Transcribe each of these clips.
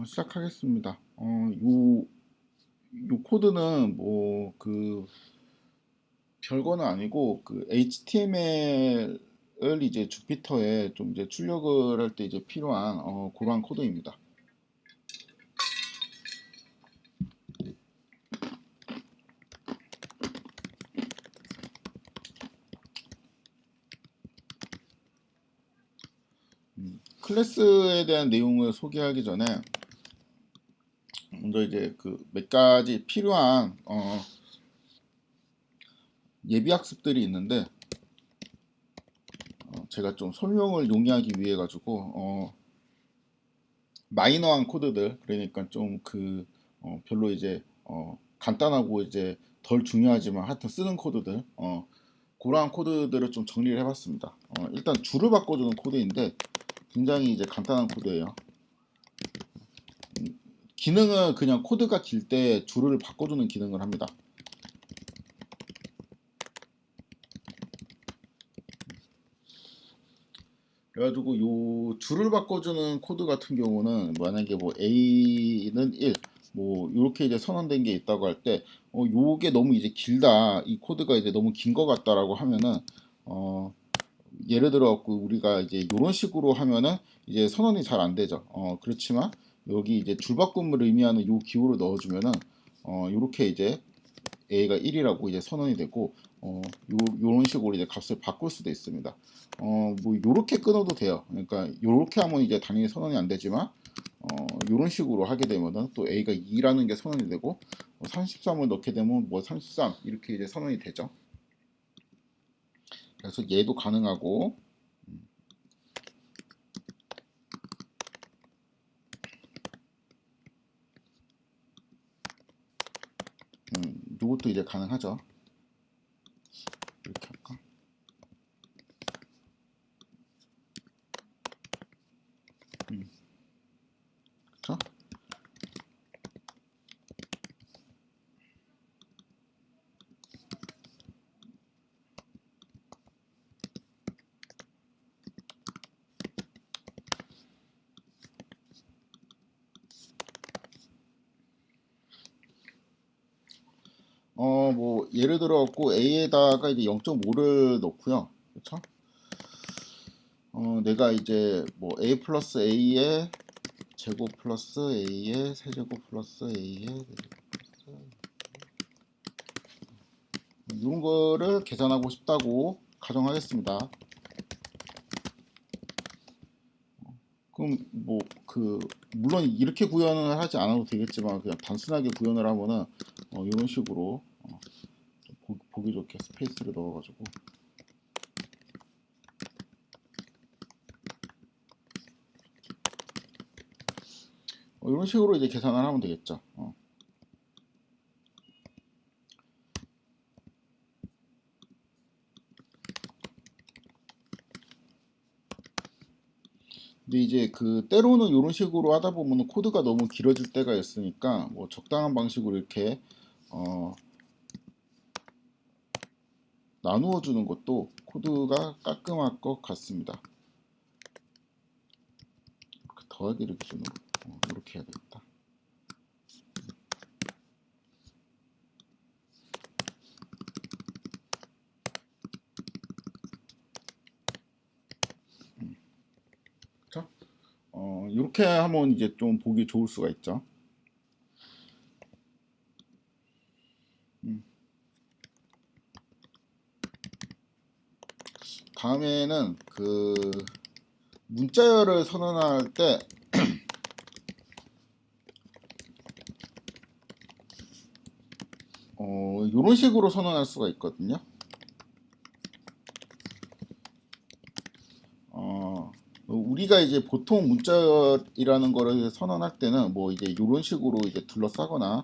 시작하겠습니다. 요 코드는 뭐 별거는 아니고 HTML을 이제 주피터에 좀 이제 출력을 할 때 이제 필요한 그러한 코드입니다. 클래스에 대한 내용을 소개하기 전에 먼저 이제 몇 가지 필요한 예비 학습들이 있는데 제가 좀 설명을 용이하기 위해 가지고 마이너한 코드들, 그러니까 좀 별로 이제 간단하고 이제 덜 중요하지만 하여튼 쓰는 코드들, 그러한 코드들을 좀 정리를 해봤습니다. 일단 줄을 바꿔주는 코드인데 굉장히 이제 간단한 코드예요. 기능은 그냥 코드가 길 때 줄을 바꿔주는 기능을 합니다. 그래가지고 요 줄을 바꿔주는 코드 같은 경우는 만약에 뭐 A는 1, 뭐 이렇게 이제 선언된 게 있다고 할 때 요게 너무 이제 길다, 이 코드가 이제 너무 긴 것 같다라고 하면은 예를 들어 갖고 우리가 이제 이런 식으로 하면은 이제 선언이 잘 안 되죠. 그렇지만 여기 이제 줄바꿈을 의미하는 요 기호를 넣어주면은 요렇게 이제 A가 1이라고 이제 선언이 되고 요런 식으로 이제 값을 바꿀 수도 있습니다. 뭐 요렇게 끊어도 돼요. 그러니까 요렇게 하면 이제 당연히 선언이 안 되지만 요런 식으로 하게 되면은 또 A가 2라는 게 선언이 되고 33을 넣게 되면 뭐 33 이렇게 이제 선언이 되죠. 그래서 얘도 가능하고 요것도 이제 가능하죠. 이렇게 할까? 그쵸? 뭐 예를 들어 갖고 A에다가 이제 0.5를 넣고요. 그쵸? 내가 이제 뭐 A 플러스 A의 제곱 플러스 A의 세제곱 플러스 A의 이런 거를 계산하고 싶다고 가정하겠습니다. 그럼 뭐 물론 이렇게 구현을 하지 않아도 되겠지만 그냥 단순하게 구현을 하면은 이런 식으로 보기 좋게 스페이스를 넣어가지고 이런 식으로 이제 계산을 하면 되겠죠. 근데 이제 때로는 이런 식으로 하다 보면 코드가 너무 길어질 때가 있으니까 뭐 적당한 방식으로 이렇게 어, 나누어 주는 것도 코드가 깔끔할 것 같습니다. 더하기를 기준으로 이렇게 해야 되겠다. 그렇죠? 이렇게 하면 이제 좀 보기 좋을 수가 있죠. 다음에는 문자열을 선언할 때 이런 식으로 선언할 수가 있거든요. 우리가 이제 보통 문자열이라는 거를 선언할 때는 뭐 이제 이런 식으로 이제 둘러싸거나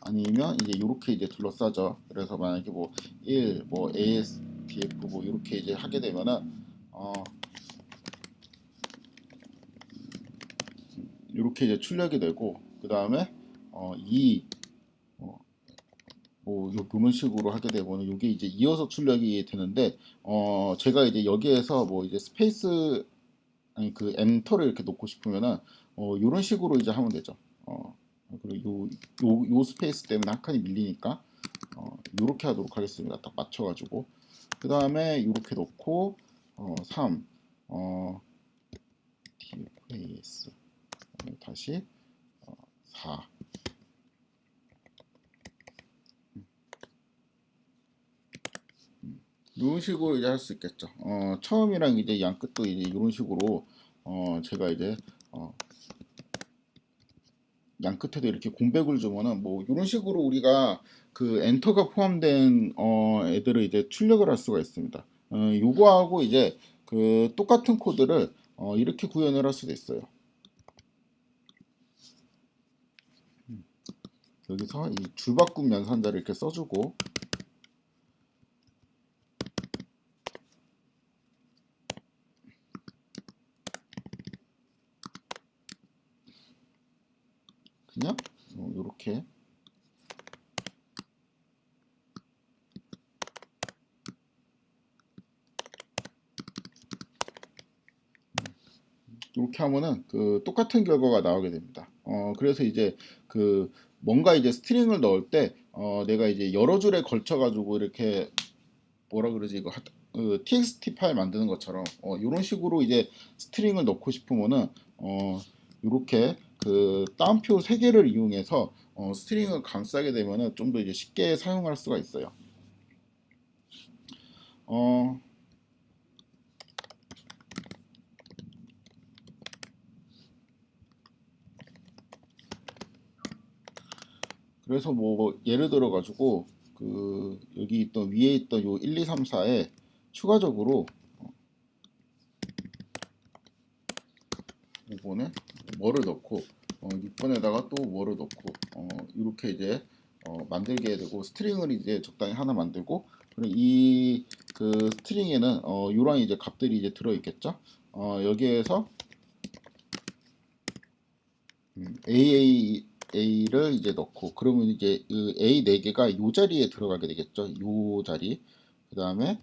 아니면 이제 이렇게 이제 둘러싸죠. 그래서 만약에 뭐 1, 뭐 ASDF 뭐 이렇게 이제 하게 되면은 이렇게 이제 출력이 되고 그 다음에 2, 뭐 이런 식으로 하게 되고는 이게 이제 이어서 출력이 되는데 제가 이제 여기에서 뭐 이제 스페이스 아니 그 엔터를 이렇게 놓고 싶으면은 이런 식으로 이제 하면 되죠. 그리고 요 스페이스 때문에 한 칸이 밀리니까 요렇게 하도록 하겠습니다. 딱 맞춰가지고 그 다음에 이렇게 놓고 3 dfs 다시 4 이런 식으로 이제 할 수 있겠죠. 처음이랑 이제 양 끝도 이제 이런 식으로 제가 이제 양 끝에도 이렇게 공백을 주면은 뭐 이런 식으로 우리가 그 엔터가 포함된 애들을 이제 출력을 할 수가 있습니다. 요거하고 이제 그 똑같은 코드를 이렇게 구현을 할 수도 있어요. 여기서 이 줄바꿈 연산자를 이렇게 써주고 그냥 이렇게 이렇게 하면은 그 똑같은 결과가 나오게 됩니다. 그래서 이제 그 뭔가 이제 스트링을 넣을 때 내가 이제 여러 줄에 걸쳐 가지고 이렇게 뭐라 그러지 이거 txt 파일 만드는 것처럼 이런 식으로 이제 스트링을 넣고 싶으면은 이렇게 그 따옴표 3개를 이용해서 스트링을 감싸게 되면은 좀 더 이제 쉽게 사용할 수가 있어요. 어, 그래서 뭐 예를 들어 가지고 그 여기 있던 위에 있던 요 1, 2, 3, 4에 추가적으로 5번에 뭐를 넣고 6번에다가 또 뭐를 넣고 이렇게 이제 만들게 되고 스트링을 이제 적당히 하나 만들고 그리고 이 그 스트링에는 이런 이제 값들이 이제 들어 있겠죠. 여기에서 AAA를 이제 넣고 그러면 이제 그 A 4개가 요 자리에 들어가게 되겠죠. 요 자리. 그 다음에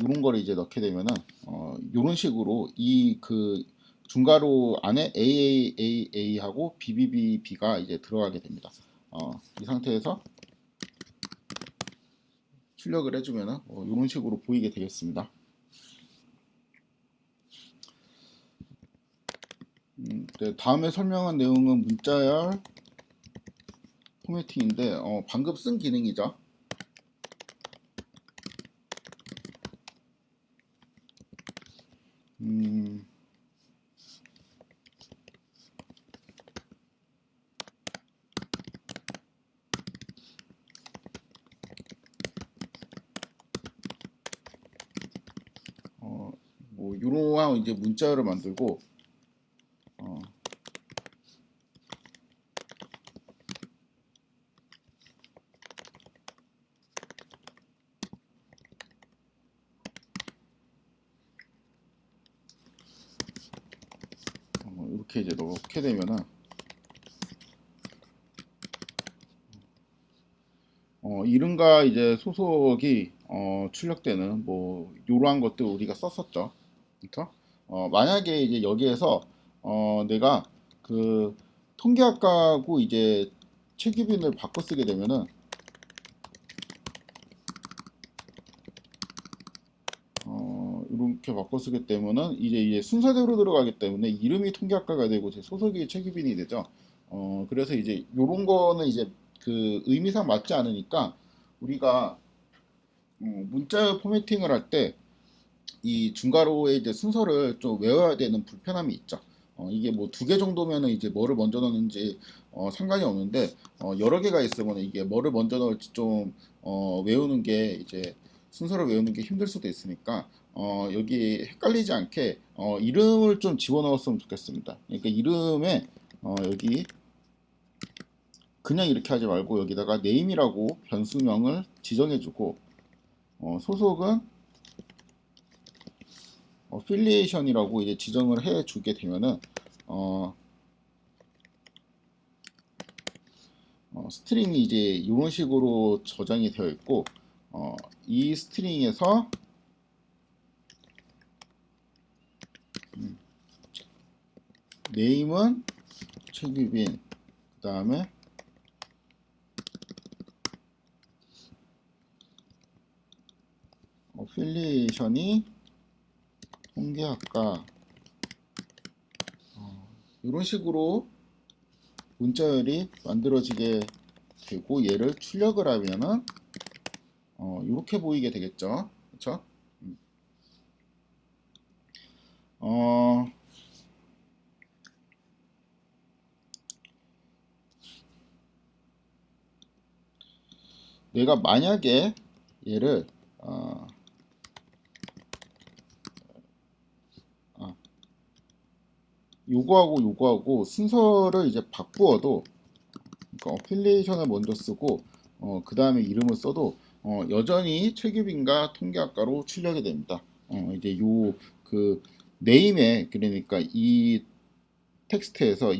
이런 거를 이제 넣게 되면은 이런 식으로 이 그 중괄호 안에 AAAA하고 BBBB가 이제 들어가게 됩니다. 이 상태에서 출력을 해주면은 이런 식으로 보이게 되겠습니다. 네, 다음에 설명한 내용은 문자열 포매팅인데 방금 쓴 기능이죠. 음, 뭐 이러한 이제 문자열을 만들고 어, 이렇게 이제 넣게 되면은 이름과 이제 소속이 출력되는 뭐 이러한 것들 우리가 썼었죠. 그렇죠? 만약에 이제 여기에서 내가 그 통계학과하고 이제 최규빈을 바꿔 쓰게 되면은 이렇게 바꿔 쓰게 되면은 이제 순서대로 들어가기 때문에 이름이 통계학과가 되고 제 소속이 최규빈이 되죠. 그래서 이제 요런 거는 이제 그 의미상 맞지 않으니까 우리가 문자 포매팅을 할 때 이 중괄호의 이제 순서를 좀 외워야 되는 불편함이 있죠. 이게 뭐 2개 정도면은 이제 뭐를 먼저 넣는지 상관이 없는데 여러 개가 있으면 이게 뭐를 먼저 넣을지 좀 외우는 게 이제 순서를 외우는 게 힘들 수도 있으니까 여기 헷갈리지 않게 이름을 좀 집어넣었으면 좋겠습니다. 그러니까 이름에 여기 그냥 이렇게 하지 말고 여기다가 네임이라고 변수명을 지정해주고 소속은 필리에이션이라고 이제 지정을 해 주게 되면은 스트링이 이제 이런 식으로 저장이 되어 있고 이 스트링에서 네임은 최규빈, 그 다음에 어필리에이션이 통계학과, 이런 식으로 문자열이 만들어지게 되고, 얘를 출력을 하면은 이렇게 보이게 되겠죠. 그렇죠? 어, 내가 만약에 얘를 아, 요거하고 순서를 이제 바꾸어도, 그러니까 어필리에이션을 먼저 쓰고 그 다음에 이름을 써도 여전히 최규빈과 통계학과로 출력이 됩니다. 이제 요 그 네임에, 그러니까 이 텍스트에서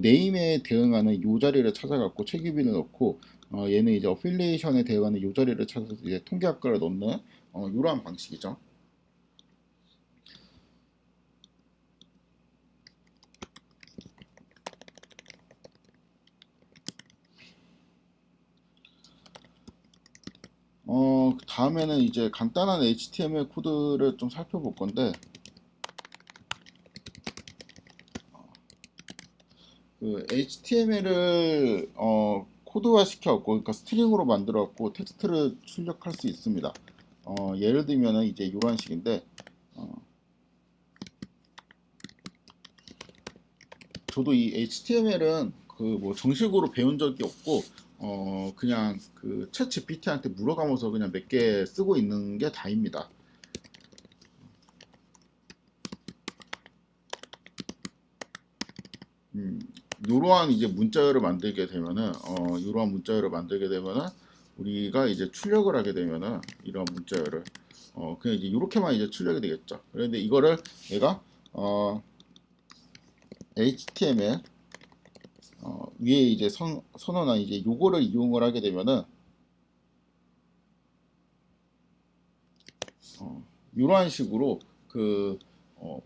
네임에 대응하는 요 자리를 찾아갖고 최규빈을 넣고, 얘는 이제 어필리에이션에 대응하는 요 자리를 찾아서 이제 통계학과를 넣는 이러한 방식이죠. 다음에는 이제 간단한 HTML 코드를 좀 살펴볼 건데, 그 HTML을 코드화 시켜갖고, 그러니까 스트링으로 만들어갖고 텍스트를 출력할 수 있습니다. 예를 들면은 이제 이런 식인데, 저도 이 HTML은 그 뭐 정식으로 배운 적이 없고, 그냥 그 챗 GPT한테 물어가면서 그냥 몇 개 쓰고 있는 게 다입니다. 이러한 이제 문자열을 만들게 되면은, 이러한 문자열을 만들게 되면은, 우리가 이제 출력을 하게 되면은, 이런 문자열을 그냥 이제 이렇게만 이제 출력이 되겠죠. 그런데 이거를 내가 HTML 위에 이제 선언한 이제 요거를 이용을 하게 되면은, 이러한 식으로 그 어,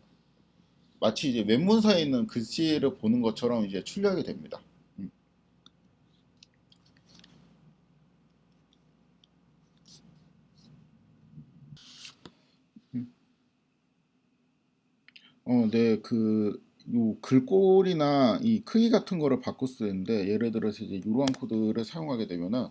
마치 이제 웹문서에 있는 글씨를 보는 것처럼 이제 출력이 됩니다. 음. 네, 요 글꼴이나 이 크기 같은 거를 바꿀 수 있는데, 예를 들어서 이제 이러한 코드를 사용하게 되면은,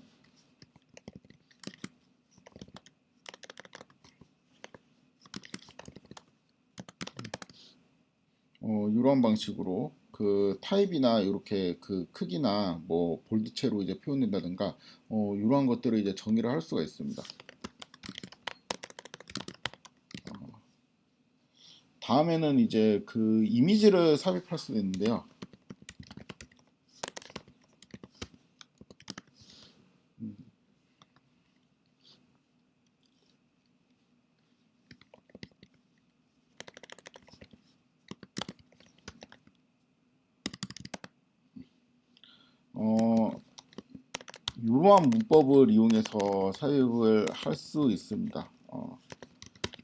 이러한 방식으로 그 타입이나 이렇게 그 크기나 뭐 볼드체로 이제 표현된다든가, 이러한 것들을 이제 정의를 할 수가 있습니다. 다음에는 이제 그 이미지를 삽입할 수 있는데요. 어, 이러한 문법을 이용해서 삽입을 할 수 있습니다.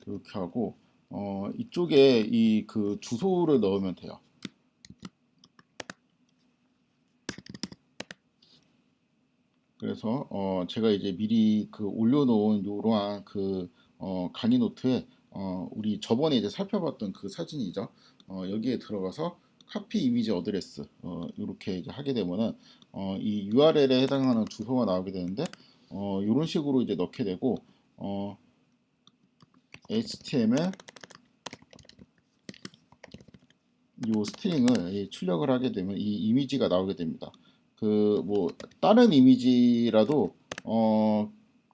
이렇게 하고 이쪽에 이 그 주소를 넣으면 돼요. 그래서 제가 이제 미리 그 올려놓은 이러한 그 강의 노트에 우리 저번에 이제 살펴봤던 그 사진이죠. 여기에 들어가서 카피 이미지 어드레스 이렇게 이제 하게 되면은 이 URL에 해당하는 주소가 나오게 되는데, 이런 식으로 이제 넣게 되고, HTML 이 스트링을 출력을 하게 되면 이 이미지가 나오게 됩니다. 그 뭐 다른 이미지라도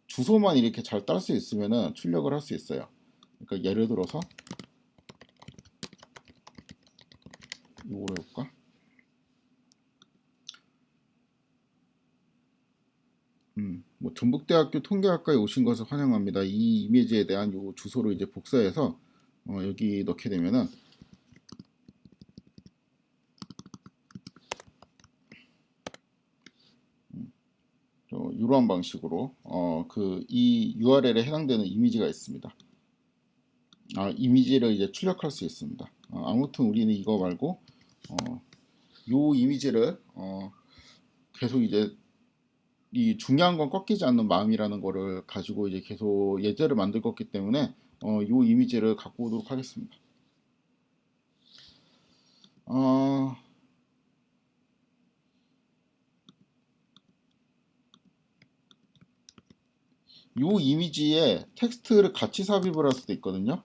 주소만 이렇게 잘 딸 수 있으면은 출력을 할 수 있어요. 그러니까 예를 들어서 이거로 해볼까? 뭐 전북대학교 통계학과에 오신 것을 환영합니다. 이 이미지에 대한 요 주소를 이제 복사해서 여기 넣게 되면은 이러한 방식으로 이 URL에 해당되는 이미지가 있습니다. 이미지를 이제 출력할 수 있습니다. 아무튼 우리는 이거 말고 요 이미지를 계속 이제 이 중요한 건 꺾이지 않는 마음이라는 거를 가지고 이제 계속 예제를 만들 거기 때문에 요 이미지를 갖고 오도록 하겠습니다. 요 이미지에 텍스트를 같이 삽입을 할 수도 있거든요.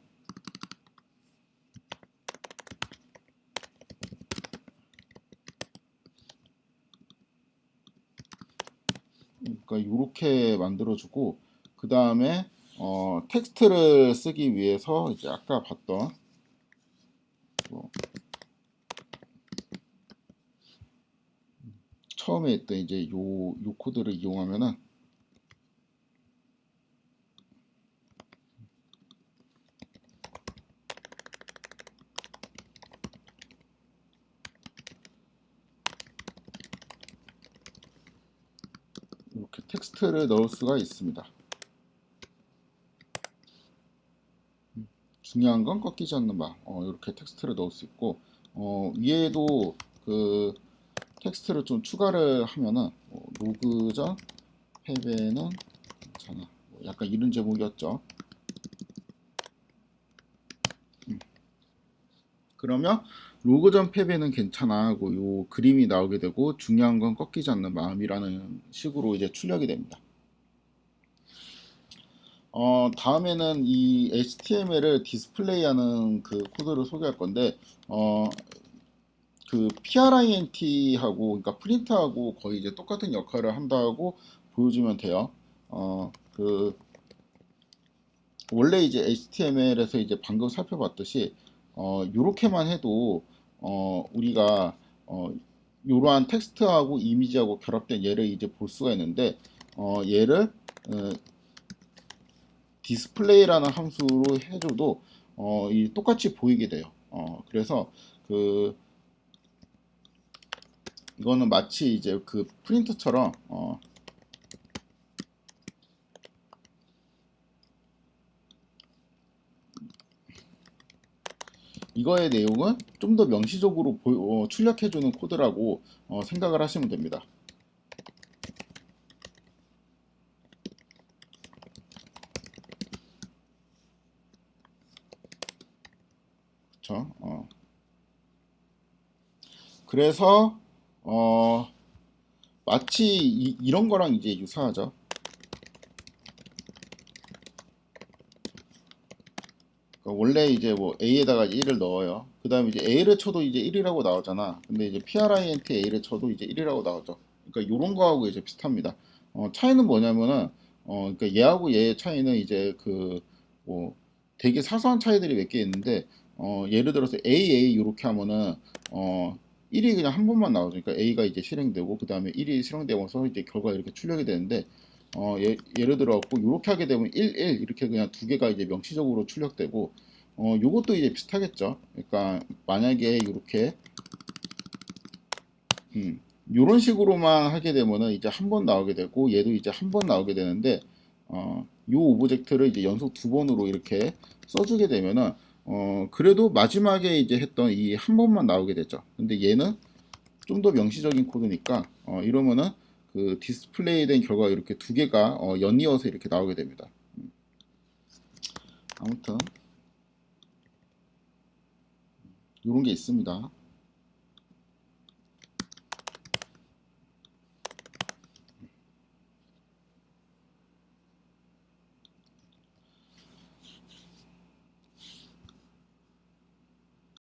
그러니까 이렇게 만들어주고 그 다음에 텍스트를 쓰기 위해서 이제 아까 봤던 처음에 했던 이제 요 코드를 이용하면은 이렇게 텍스트를 넣을 수가 있습니다. 중요한 건 꺾이지 않는 바 이렇게 텍스트를 넣을 수 있고 위에도 그 텍스트를 좀 추가를 하면은 로그 전 패배는 괜찮아 약간 이런 제목이었죠. 그러면 로그 전 패배는 괜찮아 하고 요 그림이 나오게 되고 중요한 건 꺾이지 않는 마음이라는 식으로 이제 출력이 됩니다. 다음에는 이 HTML을 디스플레이하는 그 코드를 소개할 건데 그 print하고 그러니까 프린트하고 거의 이제 똑같은 역할을 한다고 보여주면 돼요. 그 원래 이제 HTML에서 이제 방금 살펴봤듯이 요렇게만 해도 우리가 이러한 텍스트하고 이미지하고 결합된 얘를 이제 볼 수가 있는데 얘를 디스플레이라는 함수로 해줘도 이 똑같이 보이게 돼요. 그래서 그 이거는 마치 이제 그 프린트처럼 이거의 내용은 좀 더 명시적으로 출력해주는 코드라고 생각을 하시면 됩니다. 그쵸? 그래서 마치 이런 거랑 이제 유사하죠. 그러니까 원래 이제 뭐 A에다가 1을 넣어요. 그 다음에 이제 A를 쳐도 이제 1이라고 나오잖아. 근데 이제 print A를 쳐도 이제 1이라고 나오죠. 그러니까 이런 거하고 이제 비슷합니다. 차이는 뭐냐면은, 그러니까 얘하고 얘의 차이는 이제 뭐, 되게 사소한 차이들이 몇 개 있는데, 예를 들어서 A 이렇게 하면은, 1이 그냥 한 번만 나오죠. 그러니까 A가 이제 실행되고, 그 다음에 1이 실행되면서 이제 결과 이렇게 출력이 되는데, 예를 들어 갖고 이렇게 하게 되면 1 이렇게 그냥 두 개가 이제 명시적으로 출력되고 요것도 이제 비슷하겠죠. 그러니까 만약에 이렇게 요런 식으로만 하게 되면은 이제 한 번 나오게 되고 얘도 이제 한 번 나오게 되는데 요 오브젝트를 이제 연속 두 번으로 이렇게 써주게 되면은 그래도 마지막에 이제 했던 이 한 번만 나오게 되죠. 근데 얘는 좀 더 명시적인 코드니까 이러면은 그 디스플레이 된 결과 이렇게 두 개가 연이어서 이렇게 나오게 됩니다. 아무튼 이런 게 있습니다.